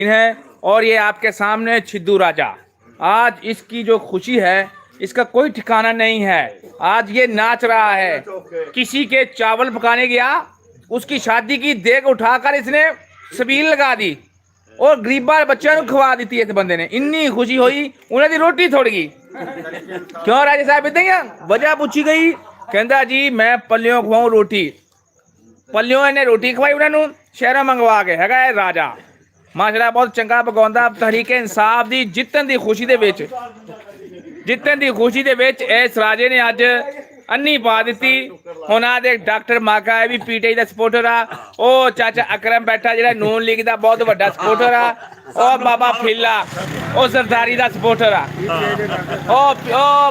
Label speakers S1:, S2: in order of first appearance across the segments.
S1: है। और ये आपके सामने छिद्दू राजा, आज इसकी जो खुशी है इसका कोई ठिकाना नहीं है। आज ये नाच रहा है, किसी के चावल पकाने गया, उसकी शादी की देग उठाकर इसने सबील लगा दी और गरीबा बच्चों को खवा दी इस बंदे ने। इन्नी खुशी हुई उन्हें दी रोटी थोड़ गई। क्यों राजा साहब इतने वजह पूछी गई, कहता जी मैं पल्लियों खवाऊं रोटी, पल्लियों इन्हें रोटी खवाई उन्होंने शहरों मंगवा के हैगा राजा। माशाअल्लाह बहुत चंगा पकाउंदा। तहरीक इंसाफ दी जितन दी खुशी दे विच, जितन दी खुशी दे विच इस राजे ने अज अन्नी पा दी। हुण आ देख डॉक्टर माका है भी पीटीआई का सपोर्टर आ, ओ चाचा अकरम बैठा जिहड़ा नून लीग का बहुत वड्डा सपोर्टर आ, ओ बाबा फिला ओ जरदारी का सपोर्टर आ, ओ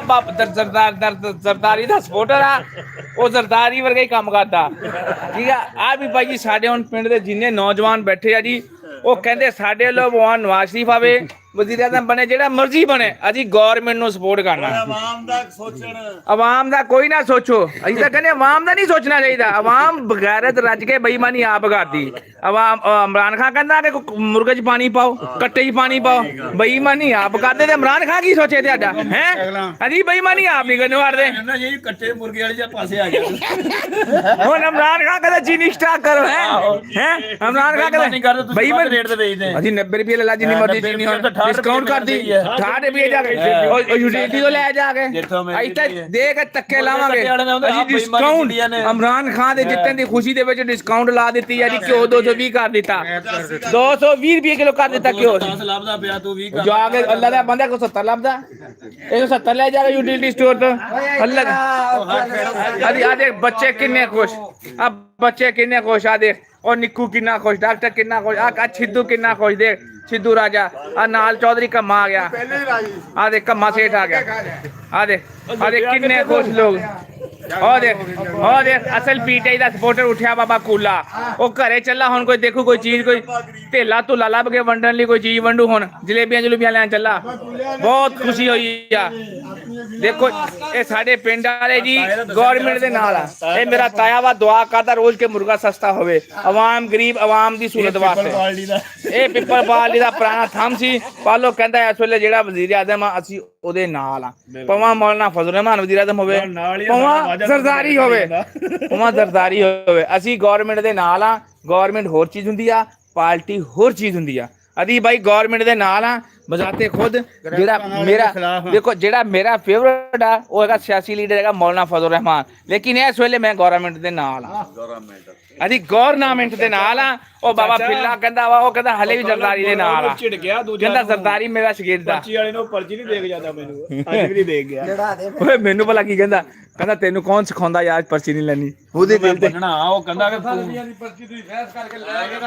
S1: बाबा जरदारी का सपोर्टर आ, ओ जरदारी वर्गा ही काम करता। ठीक है आ भी भाई जी साडे हुण पिंड दे जिन्ने नौजवान बैठे आ जी, वो कहते साडे लो भगवान नवाज शरीफ आवे, वजीर आजम बने, जेड़ा मर्जी बने, अजी गवर्नमेंट नु सपोर्ट करना। अवाम दा कोई ना सोचो, अजी तो कहने अवाम दा नहीं सोचना चाहिए। अवाम बगैरत रज के बेईमानी आप करती। अवाम इमरान खान कहता कि मुर्गे च पानी पाओ, कट्टे च पानी पाओ, बेईमानी आप करते। इमरान खान की सोचे थे हैं अजी बेईमानी आप नहीं करने वाले।
S2: कट्टे मुर्गे वाले पासे आ गया
S1: हुण इमरान खान कहता चीनी स्टॉक करो हैं इमरान खान कहता बेईमान
S2: रेट ते बेचदे हैं।
S1: अजी 90 रुपये ले ला जिन्नी मर्जी चीनी हो डिस्काउंट कर दी 60 रुपये जाके और यूटिलिटी तो ले जाके अई तक दे के तक्के लावांगे अजी डिस्काउंट। इमरान खान दे जितने दी खुशी दे विच डिस्काउंट ला दित्ती है जी। घ्यो 220 कर दिता, 220 रुपये किलो कर दिता घ्यो।
S2: 10 लाभदा पिया तू 20 कर
S1: जाके अल्लाह दा बंदा को 70 लाभदा, 170 ले जाके यूटिलिटी स्टोर तो अल्लाह। अजी आ देख बच्चे किन्ने खुश, अब बच्चे किन्ने खुश आ देख, और निक्कू किन्ना खुश, डॉक्टर किन्ना खुश, आ छिद्दू किन्ना खुश। देख छिद्दू राजा आ नाल चौधरी कम्मा आ गया, आ देख कम्मा सेठ आ गया, आ देख किन्ने खुश लोग। और देख असल पीटीआई का सपोर्टर उठा बाबा कूला, वो घरे चला हुण कोई देखू कोई चीज कोई ढेला धुला लभ के वंडन लई कोई चीज वंडू, हुण जलेबियां जलूबियां लैन चला। बहुत खुशी हुई आ। देखो ये साडे पिंड वाले जी गवर्नमेंट दे नाल आ। ये मेरा ताया वा दुआ करदा रोज के मुर्गा सस्ता होवे, अवाम गरीब अवाम दी सूरत वास्ते। ये पिपल पाली दा पुराना थम सी। पालो कहंदा इस वेले जेड़ा वजीर आजम आ असी ओदे नाल आ, पवा मौलाना फजल रहमान वजीर आजम होवे, पवा जरदारी होवे, पवा जरदारी होवे, असी गवर्नमेंट दे नाल आ। गवर्नमेंट होर चीज हुंदी आ, पार्टी होर चीज हुंदी आ। अभी भाई गवर्नमेंट दे नाल आ बजाते खुद। जेड़ा मेरा देखो जेड़ा मेरा फेवरेट आ वो है सियासी लीडर है मौलाना फजल रहमान, लेकिन इस वेले मैं गवर्नमेंट दे नाल आ। अभी गवर्नमेंट दे नाल आ। ओ बाबा फिल्ला कहंदा वा, ओ कहंदा हले भी जरदारी दे नाल आ, कहंदा जरदारी मेरा शगीर्द आ।
S2: पर्ची वाले नु पर्ची नहीं देख जाता मेनू आज भी नहीं देख गया।
S1: ओए मेनू भला की कहंदा, कहंदा तेनू कौन सिखांदा यार पर्ची नहीं लेनी ओदे दिल ते
S2: बनना। ओ कहंदा कि
S3: पर्ची तुसी फैस करके ले के